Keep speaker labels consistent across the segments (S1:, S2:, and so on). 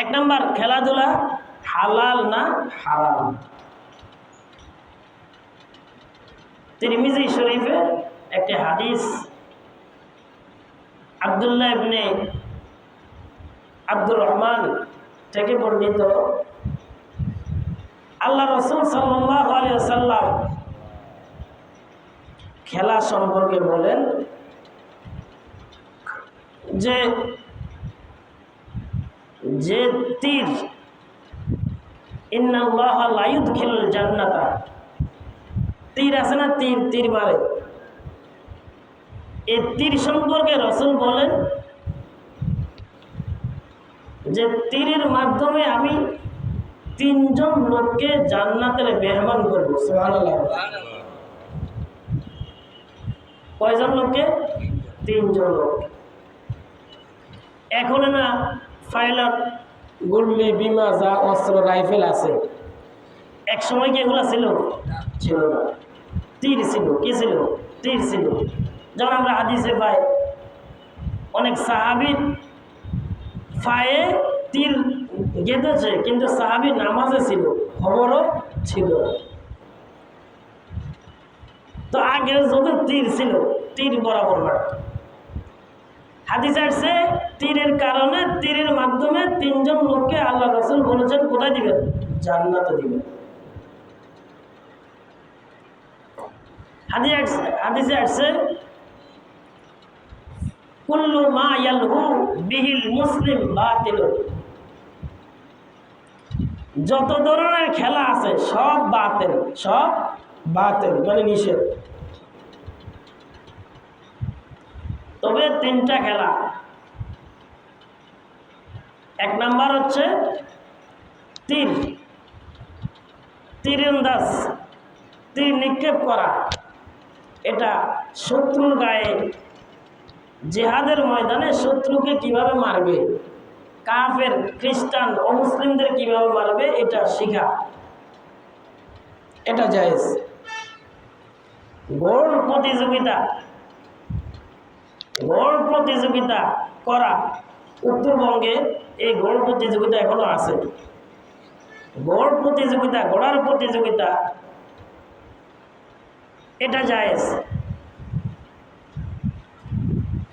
S1: এক নাম্বার, খেলাধুলা হালাল না হারাম। তিরমিজি শরীফে একটি হাদিস আব্দুল্লাহ ইবনে আব্দুর রহমান থেকে বর্ণিত, আল্লাহ রাসূল সাল্লাল্লাহু আলাইহি ওয়াসাল্লাম খেলা সম্পর্কে বলেন যে যে তীর ইন্নাল্লাহা লা ইউদখিলুল জান্নাতা, তীর আছে না, তীর মারে, এই তীর সম্পর্কে রাসূল বলেন যে তীরের মাধ্যমে আমি 3 জন লোককে জান্নাতের মেহমান করব। সুবহানাল্লাহ। কয়জন লোককে? 3 জন লোক। এখন না পাইলট, গুলি, বিমা, যা অস্ত্র, রাইফেল আছে, এক সময় কি এগুলো ছিল? ছিল না। তীর ছিল। কি ছিল? তীর ছিল। যেমন আমরা হাদিসে পাই অনেক সাহাবীর পায়ে তীর গেঁথেছে, কিন্তু সাহাবী নামাজে ছিল, খবরও ছিল। তো আগের যুগে তীর ছিল, তীর বরাবর মারত। হাদিস আসছে তীরের কারণে, তীরের মাধ্যমে 3 জন লোককে আল্লাহ রাসূল বলেছেন কোথায় দিবেন? জান্নাতে দিবেন। হাদিসে আসছে কুল্লু মা ইয়ালহু বিহিল মুসলিম বাতিল, যত ধরনের খেলা আছে সব বাতিল, সব বাতিল, মানে নিষেধ। তবে 3টা খেলা। এক নাম্বার হচ্ছে তীরন্দাজ, তীর নিক্ষেপ করা। এটা শত্রুর গায়ে, জিহাদের ময়দানে শত্রুকে কিভাবে মারবে, কাফের, খ্রিস্টান, অমুসলিমদের কিভাবে মারবে, এটা শিখা, এটা জায়েজ। গোল প্রতিযোগিতা করা, উত্তরবঙ্গে এই গোল প্রতিযোগিতা এখনো আছে। গোল প্রতিযোগিতা, ঘোড়ার প্রতিযোগিতা, এটা জায়েজ।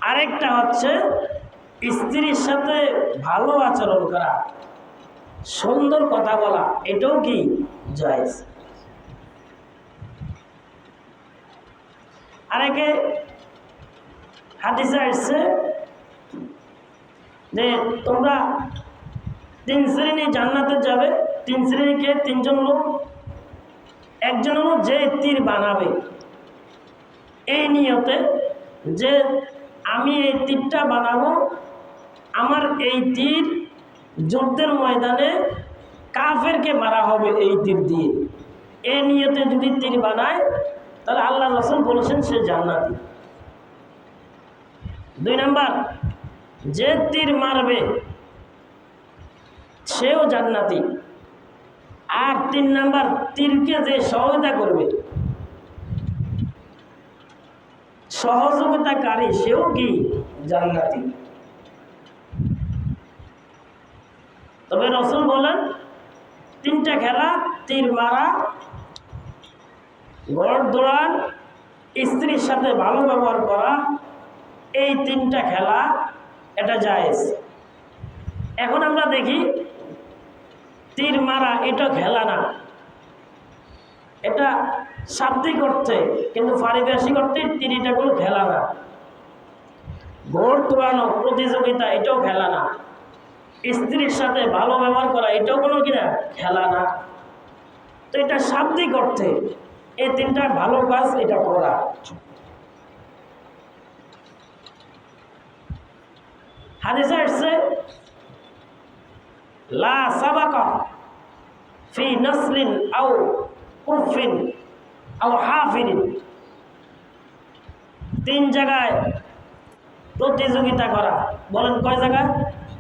S1: আরেকটা হচ্ছে স্ত্রীর সাথে ভালো আচরণ করা, সুন্দর কথা বলা, এটাও কি জায়েজ। আরেকে হাদিসে আসছে যে তোমরা 3 শ্রেণী জান্নাতে যাবে। 3 শ্রেণীকে? 3 জন লোক। একজন হলো যে তীর বানাবে এই নিয়তে যে আমি এই তীরটা বানাবো, আমার এই তীর যুদ্ধের ময়দানে কাফেরকে মারা হবে এই তীর দিয়ে, এই নিয়তে যদি তীর বানায় তাহলে আল্লাহ রাসূল বলেছেন সে জান্নাতি। 2 নাম্বার, যে তীর মারবে সেও জান্নাতি। আর 3 নাম্বার, তীরকে যে সহায়তা করবে, সহযোগিতাকারী, সেও কি জান্নাতি। তবে রাসূল বলেন 3টা খেলা, তীর মারা, ঘোড় দৌড়ান, স্ত্রীর সাথে ভালো ব্যবহার করা, এই 3টা খেলা এটা জায়েজ। এখন আমরা দেখি তীর মারা এটা খেলা না, এটা শাব্দিক অর্থে, কিন্তু পারিভাষিক অর্থে তীরটা কোনো খেলা না। ঘোড় দৌড়ানো প্রতিযোগিতা, এটাও খেলা না। স্ত্রীর সাথে ভালো ব্যবহার করা, এটাও কোনো কিনা খেলা না। তো এটা শাব্দিক অর্থে এই 3টা ভালো কাজ এটা করা। হাদিসে আসছে লা সাবাকা ফি নাসলিন আও কুফিন আও হাফিরিন, 3 জায়গায় প্রতিযোগিতা করা। বলেন কয় জায়গা?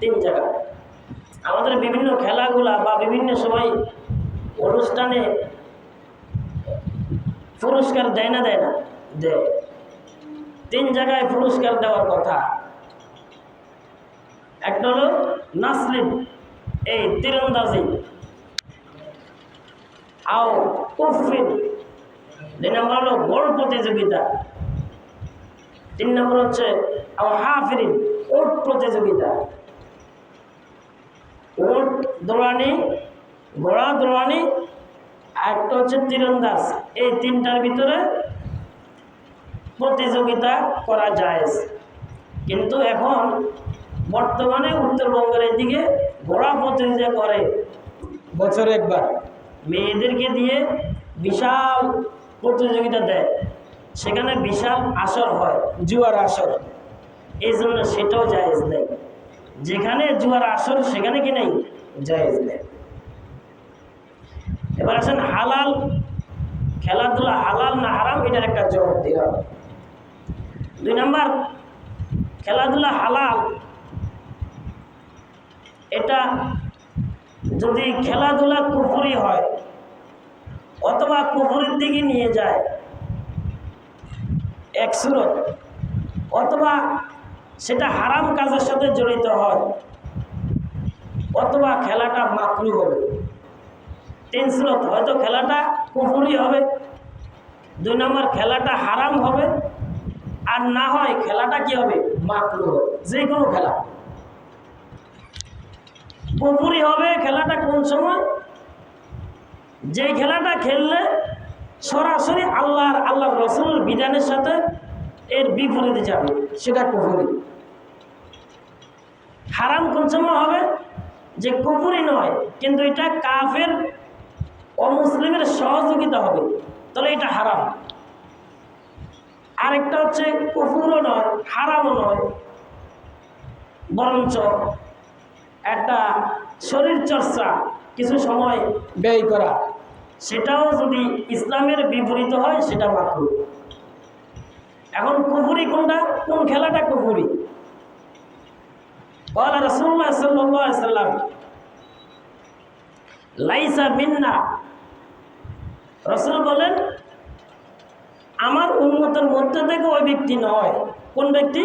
S1: 3 জায়গা। আমাদের বিভিন্ন খেলাগুলা বা বিভিন্ন সময় অনুষ্ঠানে পুরস্কার দেয় না? দেয় না? দেয়। 3 জায়গায় পুরস্কার দেওয়ার কথা। একটা হলো নাসলিন, এই তীরন্দাজি, আও কুফরিন, 2 নম্বর হলো গোল প্রতিযোগিতা, 3 নম্বর হচ্ছে আও হাফিরিন, উট প্রতিযোগিতা, উট দৌড়ানি, ঘোড়া দৌড়ানি, আর একটা হচ্ছে তীরন্দাজ। এই 3টার ভিতরে প্রতিযোগিতা করা যায়। কিন্তু এখন বর্তমানে উত্তরবঙ্গের এদিকে ঘোড়া প্রতিযোগিতা করে বছরে একবার, মেয়েদেরকে দিয়ে বিশাল প্রতিযোগিতা দেয়, সেখানে বিশাল আসর হয়, জুয়ার আসর। এই জন্য সেটাও জায়েজ নেই। যেখানে জুয়ার আসর সেখানে কি নেই, জায়েজ নেই। এবার আসেন হালাল খেলাধুলা হালাল না হারাম, এটার একটা জবাব দিলাম। 2 নম্বর, খেলাধুলা হালাল, এটা যদি খেলাধুলা কুফরি হয় অথবা কুফরির দিকে নিয়ে যায় এক সুরত, অথবা সেটা হারাম কাজের সাথে জড়িত হয়, অথবা খেলাটা মাকরুহ হবে। 3 সুরত, হয়তো খেলাটা কুফরি হবে, 2 নম্বর খেলাটা হারাম হবে, আর না হয় খেলাটা কি হবে, মাকরুহ হবে। যে কোনো খেলা কুফরি হবে। খেলাটা কোন সময়, যে খেলাটা খেললে সরাসরি আল্লাহর রাসূলের বিধানের সাথে এর বিপরীতে যাবে, সেটা কুফরি। হারাম কোন সময় হবে, যে কুফরি নয় কিন্তু এটা কাফের অমুসলিমের সহযোগিতা হবে, তাহলে এটা হারাম। আরেকটা হচ্ছে কুফরও নয় হারামও নয়, বরঞ্চ একটা শরীর চর্চা কিছু সময় ব্যয় করা, সেটাও যদি ইসলামের বিপরীত হয় সেটা মাকরুহ। এখন কুফরি কোনটা, কোন খেলাটা কুফরি? ক্বালা রাসূলুল্লাহ সাল্লাল্লাহু আলাইহি ওয়াসাল্লাম লাইসা মিন্না, রাসূল বলেন আমার উম্মতের মধ্যে থেকে ওই ব্যক্তি নয়। কোন ব্যক্তি?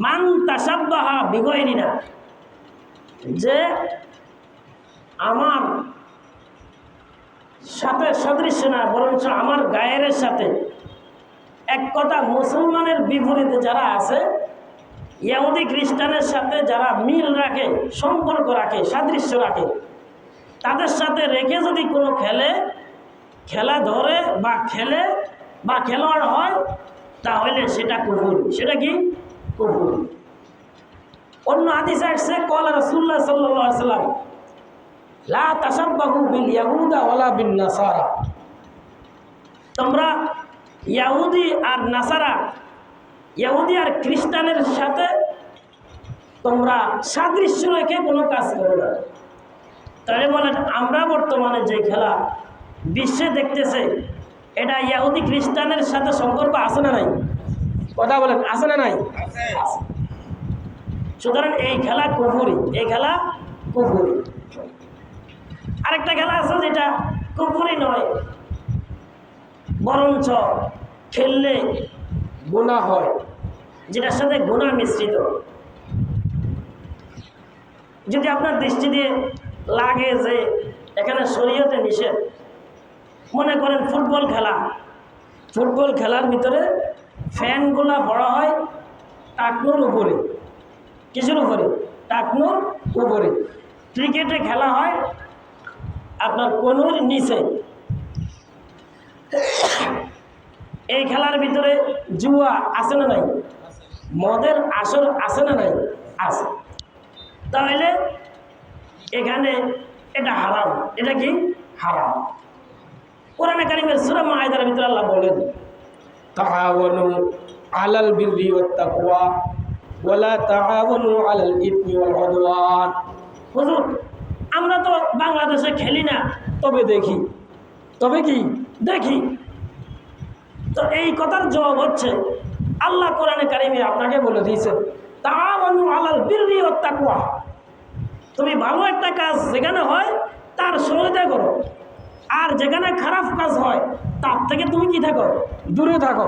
S1: মান তাসাব্বাহা বিগাইরিনা, যে আমার সাথে সদৃশ্য না, বরঞ্চ আমার গায়ের সাথে, এক কথা মুসলমানের বিপরীতে যারা আছে, ইহুদি খ্রিস্টানের সাথে যারা মিল রাখে, সম্পর্ক রাখে, সাদৃশ্য রাখে, তাদের সাথে রেখে যদি কোনো খেলা ধরে বা খেলে বা খেলোয়াড় হয়, তাহলে সেটা কুফরি। সেটা কি? কুফরি। অন্য হাদিসে আসছে ক্বালা রাসূলুল্লাহ সাল্লাল্লাহু আলাইহি ওয়াসাল্লাম লা তাশাব্বাহু বিল ইয়াহুদা ওয়ালা বিন নাসারা, তোমরা ইহুদি আর নাসারা, ইহুদি আর খ্রিস্টানের সাথে তোমরা সাদৃশ্য রেখে কোনো কাজ করো না। তাহলে বলেন আমরা বর্তমানে যে খেলা বিশ্বে দেখতেছে, এটা ইহুদি খ্রিস্টানের সাথে সম্পর্ক আছে না নাই? কথা বলেন, আছে না নাই? সুতরাং এই খেলা কুফরি, এই খেলা কুফরি। আরেকটা খেলা আছে যেটা কুফরি নয়, বরঞ্চ খেললে গুনাহ হয়, যেটার সাথে গুনাহ মিশ্রিত। যদি আপনার দৃষ্টি দিয়ে লাগে যে এখানে শরীয়তে নিষেধ, মনে করেন ফুটবল খেলা, ফুটবল খেলার ভিতরে ফ্যানগুলা বড় হয় টাকনুর উপরে, কিছুর উপরে, টাকনুর উপরে। ক্রিকেটে খেলা হয় আপনার কনুর নিচে। এই খেলার ভিতরে জুয়া আছে না নাই? মদের আসর আছে না নাই? আছে। তাহলে এখানে এটা হারাম। এটা কি? হারাম। কোরআনে কারিমের সূরা মাইদার ভিতরে আল্লাহ বলেন তাআওয়ানু আলাল বিররি ওয়াত তাকওয়া ওয়ালা তাআওয়ানু আলাল ইসমি ওয়াল উদওয়ান। হুজুর, আমরা তো বাংলাদেশে খেলি না, তবে দেখি। তবে কি? দেখি। তো এই কথার জবাব হচ্ছে আল্লাহ কোরআনে কারিমে আপনাকে বলে দিয়েছেন তাআওয়ানু আলাল বিররি ওয়াত তাকওয়া, তুমি ভালো একটা কাজ যেখানে হয় তার সহযোগিতা করো, আর যেখানে খারাপ কাজ হয় তার থেকে তুমি কি থাকো? দূরে থাকো।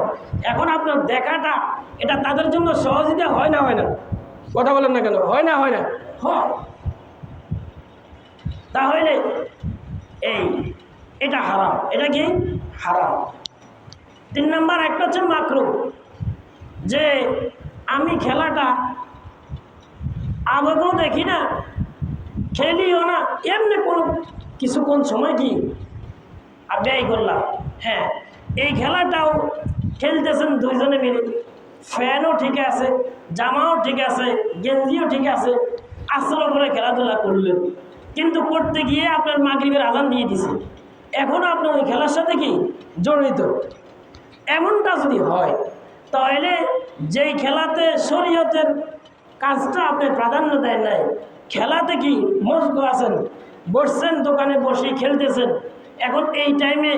S1: এখন আপনার দেখাটা এটা তাদের জন্য সহযোগিতা হয় না? হয় না? কথা বলেন না কেন? হয় না? হয় না? হয়। তাহলে এটা হারাম। এটা কি হারাম। 3 নাম্বার একটা হচ্ছে মাকরুহ, যে আমি খেলাটা আবেগও দেখি না, খেলিও না, এমনি কোনো কিছুক্ষণ সময় কি ব্যয় করলাম। হ্যাঁ, এই খেলাটাও খেলতেছেন দুইজনে মিলে, ফ্যানও ঠিক আছে, জামাও ঠিক আছে, গেঞ্জিও ঠিক আছে, আসল করে খেলাধুলা করলেন, কিন্তু করতে গিয়ে আপনার মাগরিবের আজান দিয়ে দিছে, এখনও আপনি ওই খেলার সাথে কি জড়িত। এমনটা যদি হয়, তাহলে যেই খেলাতে শরীয়তের কাজটা আপনি প্রাধান্য দেন নাই, খেলাতে কি মশগুল আছেন, বসছেন দোকানে বসে খেলতেছেন, এখন এই টাইমে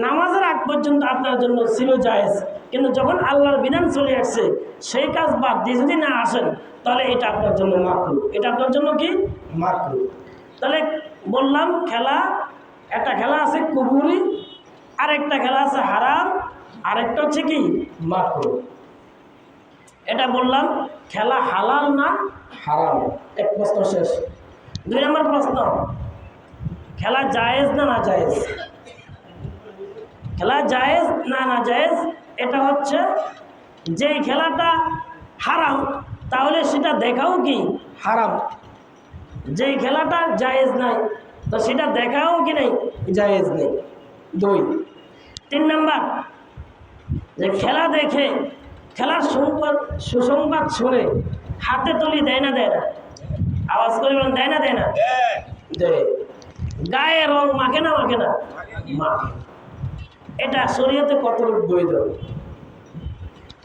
S1: নামাজের আগ পর্যন্ত আপনার জন্য ছিল জায়েজ, কিন্তু যখন আল্লাহর বিধান চলে আসছে সেই কাজ বাদ দিয়ে যদি না আসেন, তাহলে এটা আপনার জন্য মাকরুহ। এটা আপনার জন্য কি মাকরুহ। তাহলে বললাম খেলা, একটা খেলা আছে কুফরি, আরেকটা খেলা আছে হারাম, আরেকটা হচ্ছে কি মাকরুহ। এটা বললাম খেলা হালাল না হারাম। এক প্রশ্ন শেষ। 2 নম্বর প্রশ্ন, খেলা জায়েজ না না জায়েজ? খেলা জায়েজ না না জায়েজ, এটা হচ্ছে যেই খেলাটা হারাম তাহলে সেটা দেখাও কি হারাম, যেই খেলাটা জায়েজ নাই তো সেটা দেখাও কি নেই জায়েজ নেই। 2। 3 নাম্বার, যে খেলা দেখে খেলার সুসংবাদ শুনে হাতে তুলি দেয় না দেয় না? আওয়াজ করে বলেন, দেয় না দেয় না? দেয়। গায়ে রং মাখে না মাখে না? মাখে। এটা শরীয়তে কতটুকু বৈধ?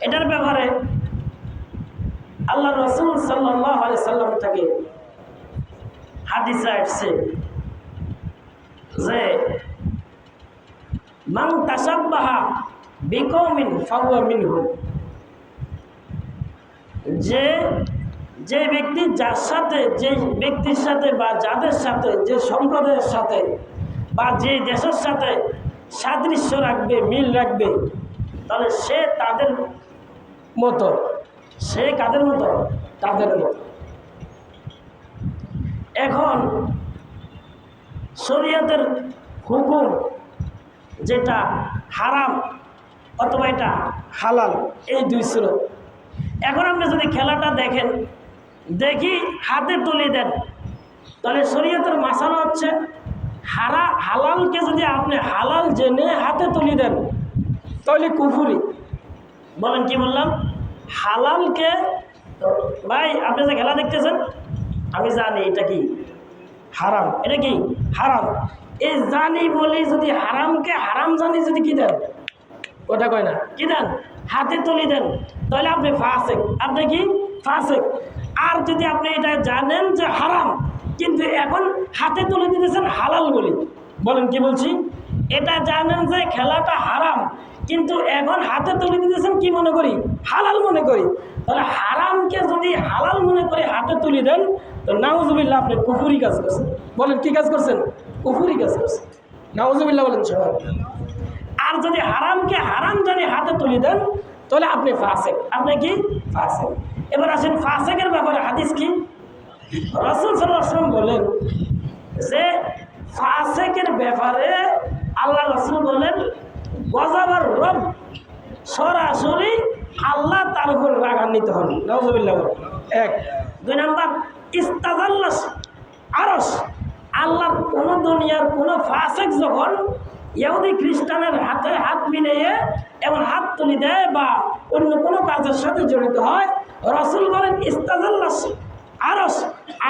S1: এটার ব্যাপারে আল্লাহ রাসূল সাল্লাল্লাহু আলাইহি সাল্লাম থেকে হাদিসে আসছে যে মান তাসাব্বাহা বিকওমিন ফাহুয়া মিনহুম, যে ব্যক্তি যার সাথে, যে ব্যক্তির সাথে বা যাদের সাথে, যে সম্প্রদায়ের সাথে বা যে দেশের সাথে সাদৃশ্য রাখবে, মিল রাখবে, তাহলে সে তাদের মতো। সে কাদের মতো? তাদের মতো। এখন শরীয়তের হুকুম যেটা হারাম অথবা এটা হালাল, এই 2 সুরত। এখন আপনি যদি খেলাটা দেখেন, দেখি হাতে তুলে দেন, তাহলে শরীয়তের মাসালা হচ্ছে হালালকে যদি আপনি হালাল জেনে হাতে তুলে দেন তাহলে কুফরি। বলেন কি বললাম? হালালকে, ভাই আপনি যে খেলা দেখতেছেন আমি জানি এটা কি হারাম, এটা কি হারাম, এই জানি বলি যদি হারামকে হারাম জানি যদি কি দেন, ওটা কয় না কি দেন, হাতে তুলে দেন, তাহলে আপনি ফাসিক। আপনি কি ফাসিক। আর যদি আপনি এটা জানেন যে হারাম কিন্তু এখন হাতে তুলে দিতেছেন হালাল বলি, বলেন কি বলছি, এটা জানেন যে খেলাটা হারাম কিন্তু এখন হাতে তুলে দিতেছেন কি মনে করি, হালাল মনে করি, তাহলে হারামকে যদি হালাল মনে করে হাতে তুলে দেন তো নাউজুবিল্লাহ আপনি কুফরি কাজ করছেন। বলেন কি কাজ করছেন? কুফরি কাজ করছেন। নাউজুবিল্লাহ বলেন সবাই। আর যদি হারামকে হারাম জানি হাতে তুলে দেন তাহলে আপনি ফাসিক। আপনি কি ফাসিক। এবার আসেন ফাসিকের ব্যাপারে হাদিস কি? রাসূল সাল্লাল্লাহু আলাইহি ওয়াসাল্লাম বলেন যে ফাসিকের ব্যাপারে আল্লাহ রাসূল বলেন গজবার রব, সরাসরি আল্লাহ তার উপর রাগান্বিত হন। নাউজুবিল্লাহ। 1। 2 নাম্বার, ইস্তাজাল্লাস আরশ, আল্লাহর কোন দুনিয়ার কোন ফাসিক যখন ইহুদি খ্রিস্টানের হাতে হাত মিলিয়ে এবং হাত তুলে দেয় বা অন্য কোনো কাজের সাথে জড়িত হয়, রাসূল বলেন ইস্তাজাল্লাস আরশ,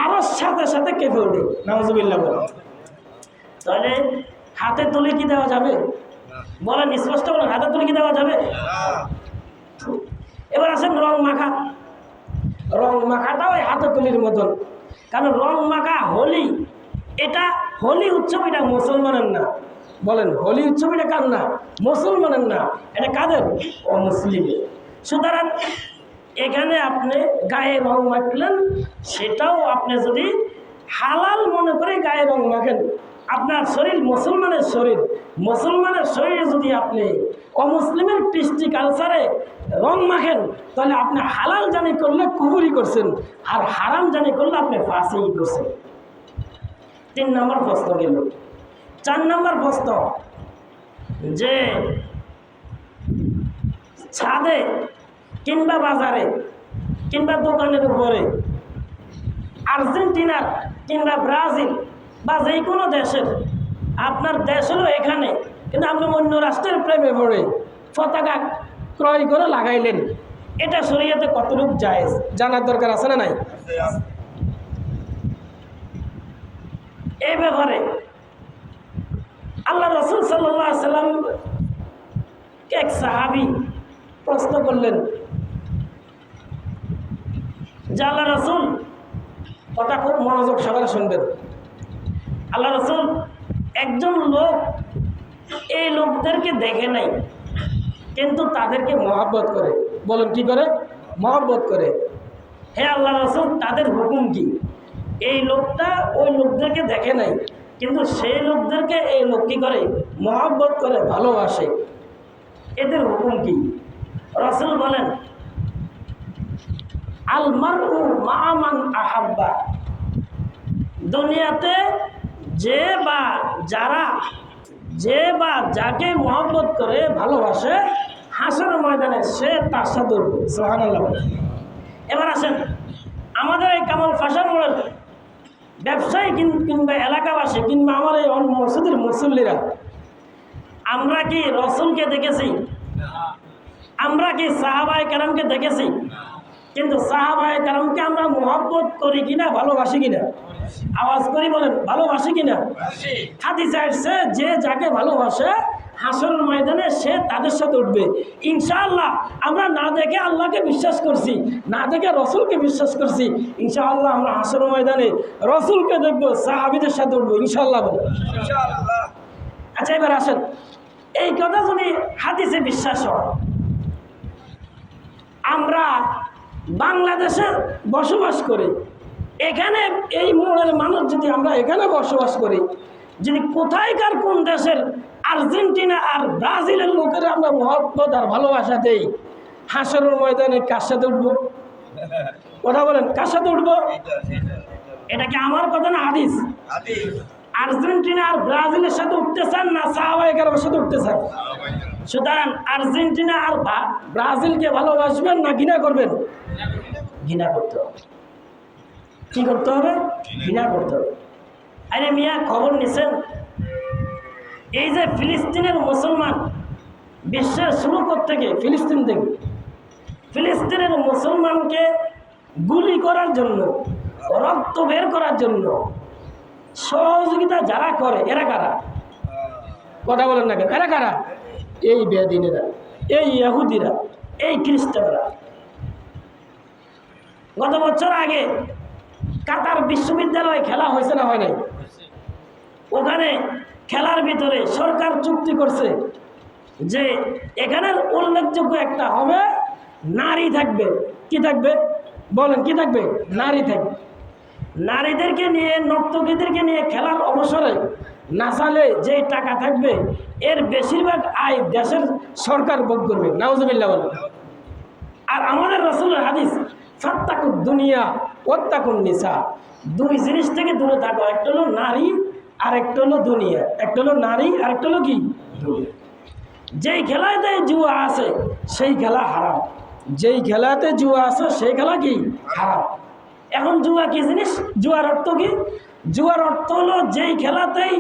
S1: আরশ সাথে সাথে কেঁপে ওঠে। নাউজুবিল্লাহ। তাহলে হাতে তুলে কি দেওয়া যাবে? বলেন স্পষ্ট বলেন, হাতে তুলে কি দেওয়া যাবে? এবার আসেন রং মাখা। রং মাখাটাও ওই হাতে তুলির মতন, কারণ রং মাখা হোলি, এটা হোলি উৎসব, এটা মুসলমানের না। বলেন হোলি উৎসব এটা কার না? মুসলমানের না, এটা কাদের? অমুসলিমের। সুতরাং এখানে আপনি গায়ে রং মাখলেন, সেটাও আপনি যদি হালাল মনে করে গায়ে রং মাখেন, আপনার শরীর মুসলমানের শরীর, মুসলমানের শরীরে যদি আপনি অমুসলিমের কৃষ্টি কালচারে রং মাখেন তাহলে আপনি হালাল জানি করলে কুফরি করছেন, আর হারাম জানি করলে আপনি ফাসিক করছেন। 3 নম্বর প্রশ্ন গেল। 4 নম্বর প্রশ্ন, যে ছাদে কিংবা বাজারে কিংবা দোকানের উপরে আর্জেন্টিনার কিংবা ব্রাজিল বা যে কোনো দেশের, আপনার দেশ হলো এখানে, কিন্তু আপনি অন্য রাষ্ট্রের প্রেমে পড়ে পতাকা ক্রয় করে লাগাইলেন, এটা শরীয়তে কতটুকু জায়েজ জানার দরকার আছে না নাই? এই ব্যাপারে আল্লাহ রাসূল সাল্লাল্লাহু আলাইহি ওয়াসাল্লাম এক সাহাবী প্রশ্ন করলেন যে আল্লাহ রাসূল, কথা খুব মনোযোগ সহকারে শুনবেন, আল্লাহ রাসূল একজন লোক এই লোকদেরকে দেখে নাই কিন্তু তাদেরকে মহব্বত করে। বলেন কি করে? মহব্বত করে। হে আল্লাহ রাসূল, তাদের হুকুম কি? এই লোকটা ওই লোকদেরকে দেখে নাই কিন্তু সেই লোকদেরকে এই লোক কি করে? মহব্বত করে, ভালোবাসে, এদের হুকুম কি? রাসূল বলেন, আল মারউ মা মান আহাব্বা, দুনিয়াতে যে বা যাকে মহব্বত করে, ভালোবাসে, হাসর ময়দানে সে তার সাথে উঠবে। সুবহানাল্লাহ। এবার আসেন, আমাদের এই কামাল ফাঁসার মোড়ের ব্যবসায়ী কিংবা এলাকাবাসী কিংবা আমার এই মসজিদের মুসল্লিরা, আমরা কি রসুলকে দেখেছি? আমরা কি সাহাবায়ে কেরামকে দেখেছি? কিন্তু সাহাবায়ে কেরামকে আমরা মহব্বত করি কিনা, ভালোবাসি কিনা? আওয়াজ করি বলেন, ভালোবাসি কিনা? হাদিসে আসছে যে যাকে ভালোবাসে হাসরের ময়দানে সে তাদের সাথে উঠবে ইনশাআল্লাহ। আমরা না দেখে আল্লাহকে বিশ্বাস করছি, না দেখে রসুলকে বিশ্বাস করছি, ইনশাআল্লাহ আমরা হাসরের ময়দানে রসুলকে দেখবো, সাহাবীদের সাথে উঠবো ইনশাআল্লাহ। আচ্ছা, এবার আসেন, এই কথা যদি হাদিসে বিশ্বাস হয়, আমরা বাংলাদেশে বসবাস করি, এখানে এই মোড়ের মানুষ যদি আমরা এখানে বসবাস করি, যদি কোথায়কার কোন দেশের আর্জেন্টিনা আর ব্রাজিলের লোকেরা আমরা মহব্বত আর ভালোবাসা দেই, হাসরের ময়দানে কার সাথে উঠবো? কথা বলেন, কার সাথে উঠবো? এটা কি আমার কথা না হাদিস? আর্জেন্টিনা আর ব্রাজিলের সাথে উঠতে চান না সাহাবায়ে কেরামের সাথে উঠতে চান? সুতরাং আর্জেন্টিনা আর ব্রাজিলকে ভালোবাসবেন না ঘৃণা করবেন? ঘৃণা করতে হবে। কি করতে হবে? ঘৃণা করতে হবে। আরে মিয়া, খবর নিছেন, এই যে ফিলিস্তিনের মুসলমান, বিশ্বের শুরু থেকে ফিলিস্তিন থেকে, ফিলিস্তিনের মুসলমানকে গুলি করার জন্য, রক্ত বের করার জন্য সহযোগিতা যারা করে, এরা কারা? কথা বলেন না কেন? এরা কারা? এই বেদিনেরা, এই ইহুদিরা, এই খ্রিস্টানরা। গত বছর আগে কাতার বিশ্ববিদ্যালয়ে খেলা হয়েছে না হয় নাই? ওখানে খেলার ভিতরে সরকার চুক্তি করছে যে এখানে উল্লেখযোগ্য একটা হবে, নারী থাকবে। কি থাকবে? বলেন, কি থাকবে? নারী থাকবে। নারীদেরকে নিয়ে, নর্তকীদেরকে নিয়ে খেলার অবসরে নাচালে যে টাকা থাকবে, এর বেশিরভাগ আয় দেশের সরকার ভোগ করবে। নাউজুবিল্লাহ বলেন। আর আমাদের রাসূলের হাদিস, ফাত্তাকুদ দুনিয়া ওয়াত্তাকুন নিসা, দুই জিনিস থেকে দূরে থাকো, একটা হলো নারী আর একটা হলো দুনিয়া। একটা হলো নারী আর একটা হলো কি? দুনিয়া। যেই খেলাতে জুয়া আছে সেই খেলা হারাম, যেই খেলাতে জুয়া আছে সেই খেলা কি? হারাম। এখন জুয়া কি জিনিস? জুয়ার অর্থ কি? জুয়ার অর্থ হলো যেই খেলাতেই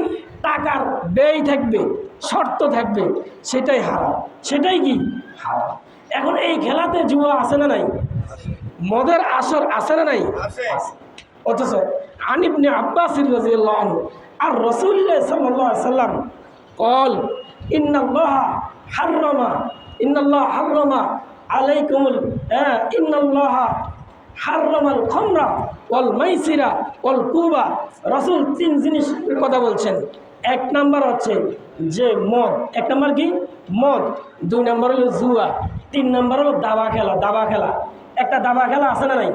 S1: টাকার ব্যয় থাকবে, শর্ত থাকবে, সেটাই হারাম, সেটাই কি? হারাম। এখন এই খেলাতে জুয়া আছে না নাই? মদের আসর আছে না নাই? অথচ আন ইবনে আব্বাস রাদিয়াল্লাহু আনহু আর রাসূলুল্লাহ সাল্লাল্লাহু আলাইহি ওয়াসাল্লাম قال إن الله حرم عليكم إن الله حرم الخمر والميسر والكوبا। রাসূল 3 জিনিসের কথা বলছেন। 1 নাম্বার হচ্ছে যে মদ, 1 নাম্বার কি? মদ। 2 নাম্বার হলো জুয়া, 3 নাম্বার হলো দাবা খেলা। দাবা খেলা, একটা দাবা খেলা আছে না নাই?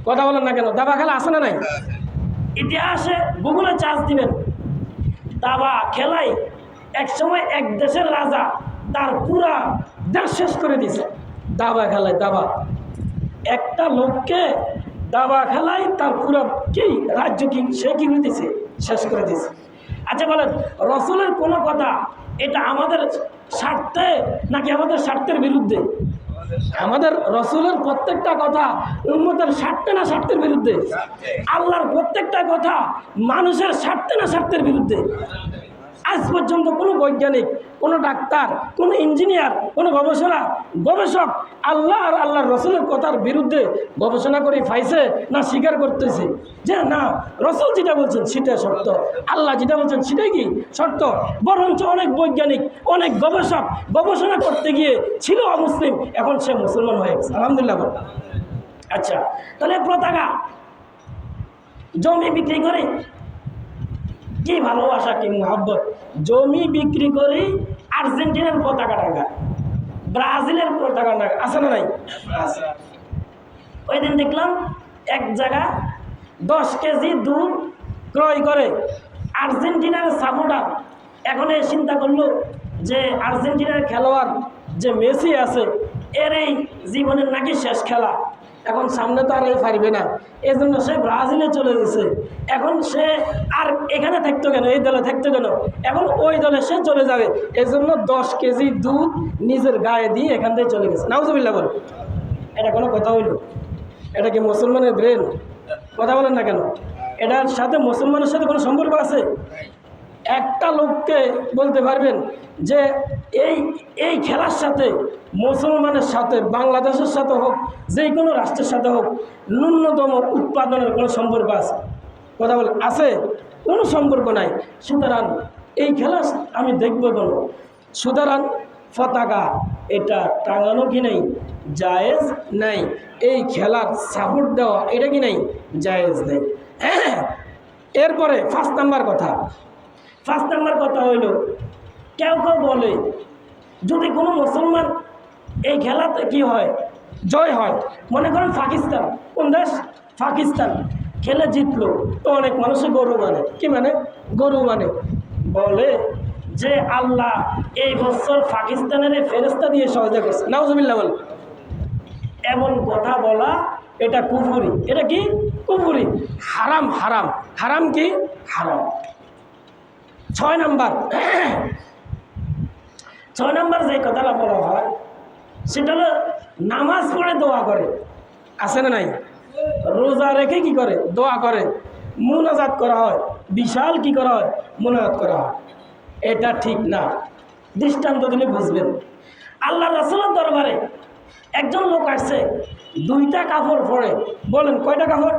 S1: কথা বলেন না কেন? দাবা খেলা আছে না নাই? ইতিহাসে গুগলে চার্জ দিবেন, দাবা খেলায় একসময় এক দেশের রাজা তার পুরা দেশ শেষ করে দিয়েছে দাবা খেলায়। দাবা, একটা লোককে দাবা খেলাই তার পুরো কি রাজ্য কি সে কি হইতেছে শেষ করে দিয়েছে। আচ্ছা বলেন, রসুলের কোনো কথা এটা আমাদের স্বার্থে নাকি আমাদের স্বার্থের বিরুদ্ধে? আমাদের রসুলের প্রত্যেকটা কথা উম্মতের স্বার্থে না স্বার্থের বিরুদ্ধে? আল্লাহর প্রত্যেকটা কথা মানুষের স্বার্থে না স্বার্থের বিরুদ্ধে? আজ পর্যন্ত কোনো বৈজ্ঞানিক, কোনো ডাক্তার, কোনো ইঞ্জিনিয়ার, কোনো গবেষক আল্লাহ আর আল্লাহর রসুলের কথার বিরুদ্ধে গবেষণা করে পাইছে না স্বীকার করতেছে যে না রসুল যেটা বলছেন সেটা সত্য, আল্লাহ যেটা বলছেন সেটাই কি সত্য? বরঞ্চ অনেক বৈজ্ঞানিক, অনেক গবেষক গবেষণা করতে গিয়ে ছিল অমুসলিম, এখন সে মুসলমান হয়ে গেছে, আলহামদুলিল্লাহ। আচ্ছা, তাহলে পতাকা জমি বিক্রি করে কি ভালোবাসা, কি মোহাব্বত, জমি বিক্রি করে আর্জেন্টিনার পতাকা টাকা, ব্রাজিলের পতাকা টাকা, আছে না নাই? ওই দিন দেখলাম এক জায়গা 10 কেজি দুধ ক্রয় করে আর্জেন্টিনার সাপোর্টার। এখন এই চিন্তা করলো যে আর্জেন্টিনার খেলোয়াড় যে মেসি আছে এর এই জীবনের নাকি শেষ খেলা, এখন সামনে তো আর এই পারবে না, এই জন্য সে ব্রাজিলে চলে গেছে। এখন সে আর এখানে থাকতো কেন, এই দলে থাকতো কেন, এখন ওই দলে সে চলে যাবে, এই জন্য 10 কেজি দুধ নিজের গায়ে দিয়ে এখান থেকে চলে গেছে। নাউজুবিল্লাহ বলে, এটা কোনো কথা হইল? এটা কি মুসলমানের ব্রেন? কথা বলেন না কেন? এটার সাথে মুসলমানের সাথে কোনো সম্পর্ক আছে? একটা লোককে বলতে পারবেন যে এই খেলার সাথে মুসলমানের সাথে, বাংলাদেশের সাথে হোক, যে কোনো রাষ্ট্রের সাথে হোক, ন্যূনতম উৎপাদনের কোনো সম্পর্ক আছে? কথা বলে আছে? কোনো সম্পর্ক নাই। সুতরাং এই খেলা আমি দেখব কেন? সুতরাং পতাকা এটা টাঙানো কি নেই, জায়েজ নাই। এই খেলার সাপোর্ট দেওয়া এটা কি নেই, জায়েজ নেই। এরপরে 5 নাম্বার কথা হইল, কেউ বলে যদি কোনো মুসলমান এই খেলাতে কি হয়, জয় হয়, মনে করেন পাকিস্তান, কোন দেশ, পাকিস্তান খেলে জিতলো, তো অনেক মানুষে গরু মানে, কি মানে, গরু মানে, বলে যে আল্লাহ এই বছর পাকিস্তানের ফেরেশতা দিয়ে সহায়তা করছে। নাউজুবিল্লাহ বলে, এমন কথা বলা এটা কুফরি। এটা কি কুফরি? হারাম, হারাম, হারাম, কি হারাম। 6 নাম্বার যে কথাটা বলা হয় সেটা হলো নামাজ পড়ে দোয়া করে, আছে না নাই? রোজা রেখে কি করে, দোয়া করে, মুনাজাত করা হয়, বিশাল কি করা হয়, মুনাজাত করা হয়। এটা ঠিক না। দৃষ্টান্ত দিলে বুঝবেন। আল্লাহ রাসূলের দরবারে একজন লোক আসছে, 2টা কাপড় পরে। বলেন কয়টা কাপড়?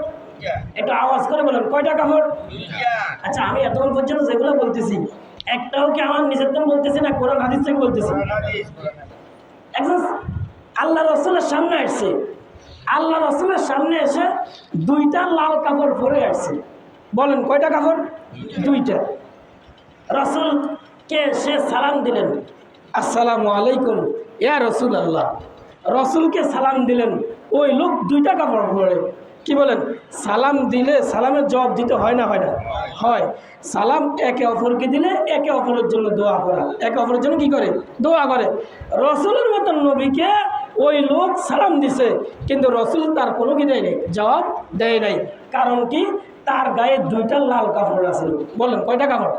S1: এটা আওয়াজ করে বলেন কয়টা কাপড়? আচ্ছা, আমি এতক্ষণ পর্যন্ত যেগুলো বলতেছি একটাও কি আমার নিজের জন্য বলতেছি না, কোরআন হাদিস থেকে বলতেছি? একজন আল্লাহ রাসূলের সামনে আসছে, আল্লাহ রাসূলের সামনে এসে 2টা লাল কাপড় পরে আসছে। বলেন কয়টা কাপড়? 2টা। রাসূলকে সে সালাম দিলেন, আসসালামু আলাইকুম ইয়া রাসূলুল্লাহ। রাসূলকে সালাম দিলেন, ওই লোক 2টা কাপড় পরে। কি বলেন? সালাম দিলে সালামের জবাব দিতে হয় না, হয় না? হয়। সালাম একে অপরকে দিলে একে অপরের জন্য দোয়া করা, একে অপরের জন্য কি করে, দোয়া করে। রসুলের মতন নবীকে ওই লোক সালাম দিছে, কিন্তু রসুল তার কোনো কি দেয় নাই, জবাব দেয় নাই। কারণ কি? তার গায়ে 2টা লাল কাপড় আছে। বলেন কয়টা কাপড়?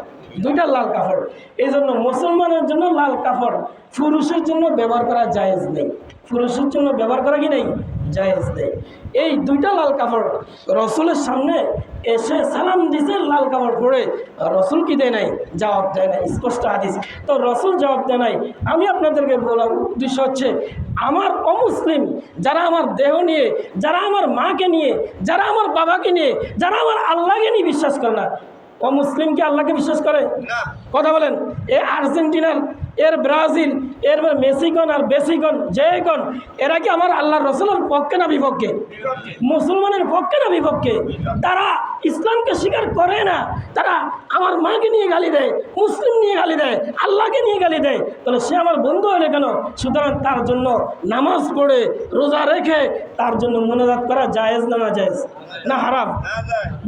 S1: 2টা লাল কাপড়। এই জন্য মুসলমানের জন্য লাল কাপড় পুরুষের জন্য ব্যবহার করা জায়েজ নেই। পুরুষের জন্য ব্যবহার করা কি নেই, জায়েজ নেই। এই 2টা লাল কাপড় রসুলের সামনে এসে সালাম দিছে, লাল কাপড় পরে। রসুল কি দেয় নাই, জবাব দেয় নাই। স্পষ্ট হাদিস। তো রসুল জবাব দেয় নাই। আমি আপনাদেরকে বলার উদ্দেশ্য হচ্ছে, আমার অমুসলিম যারা আমার দেহ নিয়ে, যারা আমার মাকে নিয়ে, যারা আমার বাবাকে নিয়ে, যারা আমার আল্লাহকে নিয়ে বিশ্বাস করে না, অমুসলিমকে আল্লাহকে বিশ্বাস করে না। কথা বলেন, এ আর্জেন্টিনার, এর ব্রাজিল, এর মেসিগন আর বেসিগন, যেগন, এরা কি আমার আল্লাহর রসুলের পক্ষে না বিপক্ষে? মুসলমানের পক্ষে না বিপক্ষে? তারা ইসলামকে স্বীকার করে না, তারা আমার মাকে নিয়ে গালি দেয়, মুসলিম নিয়ে গালি দেয়, আল্লাহকে নিয়ে গালি দেয়। তাহলে সে আমার বন্ধু হলে কেন? সুতরাং তার জন্য নামাজ পড়ে রোজা রেখে তার জন্য মুনাজাত করা জায়েজ না, না জায়েজ না হারাম?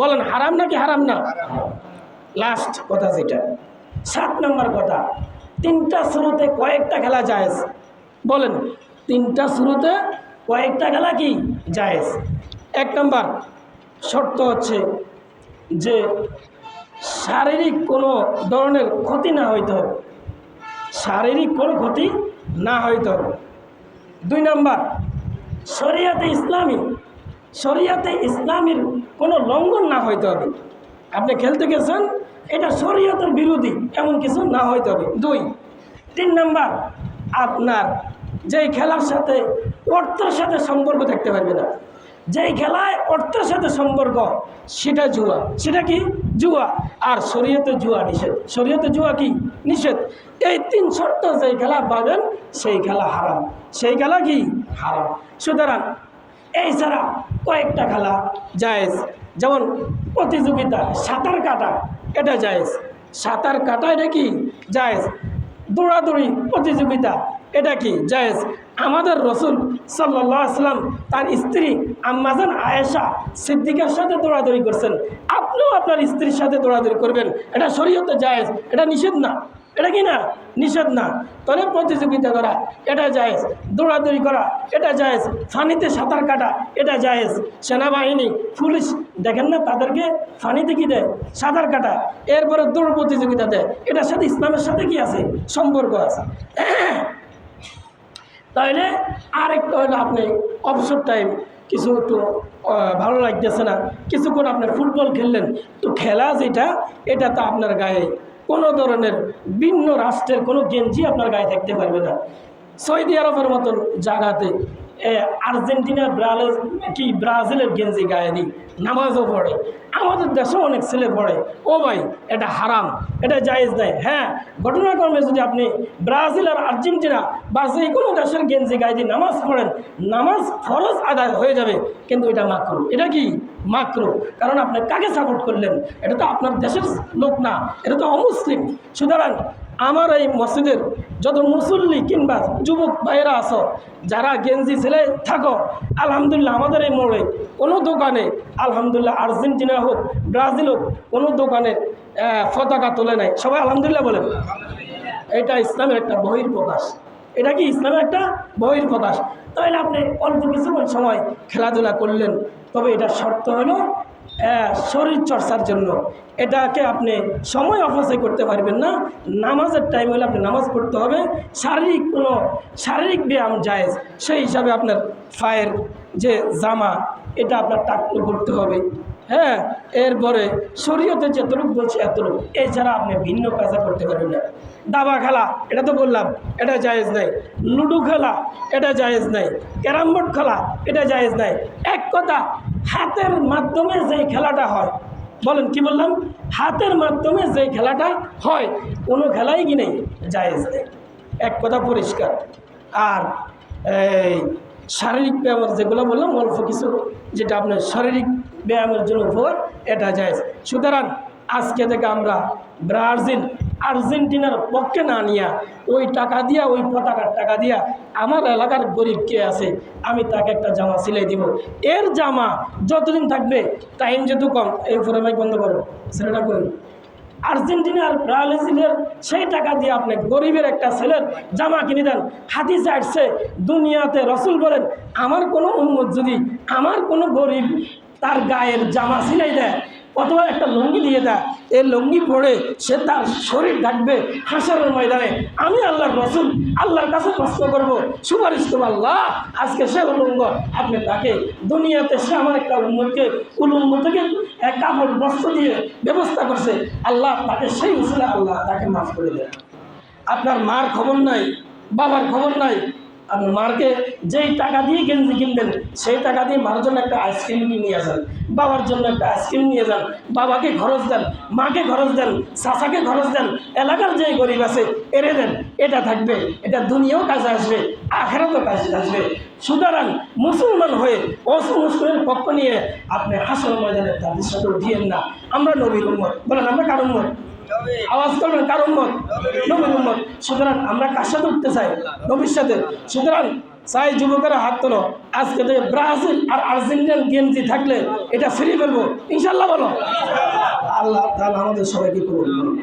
S1: বলেন হারাম নাকি হারাম না? লাস্ট কথা যেটা, 7 নম্বর কথা, 3টা শুরুতে কয়েকটা খেলা জায়েজ। বলেন 3টা শুরুতে কয়েকটা খেলা কি জায়েজ? এক নাম্বার শর্ত হচ্ছে যে শারীরিক কোনো ধরনের ক্ষতি না হইতে হবে, শারীরিক কোনো ক্ষতি না হইতে হবে। 2 নাম্বার শরিয়াতে ইসলামের কোনো লঙ্ঘন না হইতে হবে। আপনি খেলতে গেছেন, এটা শরিয়তের বিরোধী এমন কিছু না হইতে হবে। 3 নাম্বার আপনার যেই খেলার সাথে অর্থের সাথে সম্পর্ক থাকতে পারবে না। যেই খেলায় অর্থের সাথে সম্পর্ক সেটা জুয়া। সেটা কি? জুয়া। আর শরীয়তে জুয়া নিষেধ। শরীয়তে জুয়া কি? নিষেধ। এই 3 শর্ত যেই খেলা পাবেন সেই খেলা হারাম, সেই খেলা কি? হারাম। সুতরাং এই ছাড়া কয়েকটা খেলা জায়েজ, যেমন প্রতিযোগিতা, সাঁতার কাটা, এটা জায়েজ। সাঁতার কাটা এটা কি? জায়েজ। দৌড়াদৌড়ি প্রতিযোগিতা, এটা কি? জায়েজ। আমাদের রসুল সাল্লাল্লাহু আলাইহি ওয়াসাল্লাম তার স্ত্রী আম্মাজান আয়েশা সিদ্দিকার সাথে দৌড়াদৌড়ি করছেন। আপনিও আপনার স্ত্রীর সাথে দৌড়াদৌড়ি করবেন, এটা শরীয়তে জায়েজ, এটা নিষেধ না। এটা কি না? নিষেধ না। তাহলে প্রতিযোগিতা করা এটা জায়েজ, দৌড়াদৌড়ি করা এটা জায়েজ, ফানিতে সাঁতার কাটা এটা জায়েজ। সেনাবাহিনী, পুলিশ দেখেন না তাদেরকে ফানিতে কি দেয়? সাঁতার কাটা। এরপরে দৌড় প্রতিযোগিতা দেয়। এটার সাথে ইসলামের সাথে কি আছে? সম্পর্ক আছে। তাইলে আরেকটা হলো আপনি অবসর টাইম কিছু একটু ভালো লাগতেছে না, কিছুক্ষণ আপনি ফুটবল খেললেন, তো খেলা যেটা এটা তো আপনার গায়ে কোনো ধরনের ভিন্ন রাষ্ট্রের কোনো গেঞ্জি আপনার গায়ে থাকতে পারবে না। সৌদি আরবের মতন জায়গাতে আর্জেন্টিনা, ব্রাজিলের গেঞ্জি গায়ে দিই, নামাজও পড়ে, আমাদের দেশেও অনেক ছেলে পড়ে। ও ভাই, এটা হারাম, এটা জায়েজ নাই। হ্যাঁ, ঘটনাক্রমে যদি আপনি ব্রাজিল আর আর্জেন্টিনা বা যে কোনো দেশের গেঞ্জি গায়ে দিয়ে নামাজ পড়েন, নামাজ ফরজ আদায় হয়ে যাবে, কিন্তু এটা মাকরু। এটা কি? মাকরু। কারণ আপনি কাকে সাপোর্ট করলেন? এটা তো আপনার দেশের লোক না, এটা তো অমুসলিম। সুতরাং আমার এই মসজিদের যত মুসল্লি কিংবা যুবক ভাইয়েরা আছো, যারা গেঞ্জি ছেলে থাকো, আলহামদুলিল্লাহ আমাদের এই মোড়ে কোনো দোকানে, আলহামদুলিল্লাহ আর্জেন্টিনা হোক, ব্রাজিল হোক, কোনো দোকানে পতাকা তোলে নাই। সবাই আলহামদুলিল্লাহ বলেন। এটা ইসলামের একটা বহির্প্রকাশ। এটা কি? ইসলামের একটা বহির্প্রকাশ। তাহলে আপনি অল্প কিছুক্ষণ সময় খেলাধুলা করলেন, তবে এটা শর্ত হলো শরীর চর্চার জন্য। এটাকে আপনি সময় অপচয় করতে পারবেন না। নামাজের টাইম হলে আপনি নামাজ পড়তে হবে। শারীরিক ব্যায়াম জায়েজ, সেই হিসাবে আপনার পায়ের যে জামা এটা আপনার টাকলু করতে হবে। হ্যাঁ, এরপরে শরীয়তে যতটুকু বলছে এতটুকু, এছাড়া আপনি ভিন্ন কাজা করতে পারবেন না। দাবা খেলা, এটা তো বললাম এটা জায়েজ নাই। লুডো খেলা, এটা জায়েজ নাই। ক্যারাম বোর্ড খেলা, এটা জায়েজ নাই। এক কথা, হাতের মাধ্যমে যে খেলাটা হয়, বলেন কি বললাম? হাতের মাধ্যমে যে খেলাটা হয়, কোনো খেলাই কি নেই? জায়েজ নেই। এক কথা পরিষ্কার। আর এই শারীরিক ব্যায়াম যেগুলো বললাম অল্প কিছু, যেটা আপনার শারীরিক ব্যায়ামের জন্য উপকার, এটা জায়েজ। সুতরাং আজকে থেকে আমরা ব্রাজিল আর্জেন্টিনার পক্ষে না নিয়ে ওই টাকা দিয়া, ওই পতাকার টাকা দিয়া আমার এলাকার গরিব কে আছে আমি তাকে একটা জামা সিলাই দিব। এর জামা যতদিন থাকবে টাইম যেহেতু কম, এই উপরে মাইক বন্ধ করো, ছেলেটা করি। আর্জেন্টিনা আর ব্রাজিলের সেই টাকা দিয়ে আপনি গরিবের একটা ছেলের জামা কিনে দেন। হাদিসে আসছে, দুনিয়াতে রসুল বলেন, আমার কোনো উম্মত যদি আমার কোনো গরিব তার গায়ের জামা সিলাই দেয় অথবা একটা লুঙ্গি দিয়ে দেয়, এই লুঙ্গি পরে সে তার শরীর ঢাকবে হাসরের ময়দানে, আমি আল্লাহর রসুল আল্লাহর কাছে প্রশ্ন করবো, সুপারিশ করবো, আল্লাহ আজকে সে উলঙ্গ, আপনি তাকে দুনিয়াতে সে আমার একটা উম্মতকে উলঙ্গ থেকে এক কাপড় বস্ত্র দিয়ে ব্যবস্থা করছে, আল্লাহ তাকে সেই উসিলা আল্লাহ তাকে মাফ করে দেয়। আপনার মার খবর নাই, বাবার খবর নাই, আপনি মারকে যেই টাকা দিয়ে গেঞ্জি কিনবেন সেই টাকা দিয়ে মার জন্য একটা আইসক্রিম নিয়ে যান, বাবার জন্য একটা আইসক্রিম নিয়ে যান, বাবাকে খরচ দেন, মাকে খরচ দেন, চাচাকে খরচ দেন, এলাকার যে গরিব আছে এরে দেন। এটা থাকবে, এটা দুনিয়াও কাজে আসবে, আখেরাতেও কাজে আসবে। সুতরাং মুসলমান হয়ে অমুসলিমের পক্ষ নিয়ে আপনি হাসর ময়দানে তাদের সাথে উঠিয়েন না। আমরা নবীর উম্মত, বলেন আমরা কার উম্মত? আওয়াজ করবেন, কার উম্মত? নবীর উম্মত। সুতরাং আমরা কার সাথে উঠতে চাই? নবীর সাথে। সুতরাং চাই যুবকেরা হাত তোলো, আজকে থেকে ব্রাজিল আর আর্জেন্টিনার গেঞ্জি থাকলে এটা ফিরিয়ে ফেলবো ইনশাল্লাহ। বলো, আল্লাহ তাআলা আমাদের সবাইকে কবুল করুন।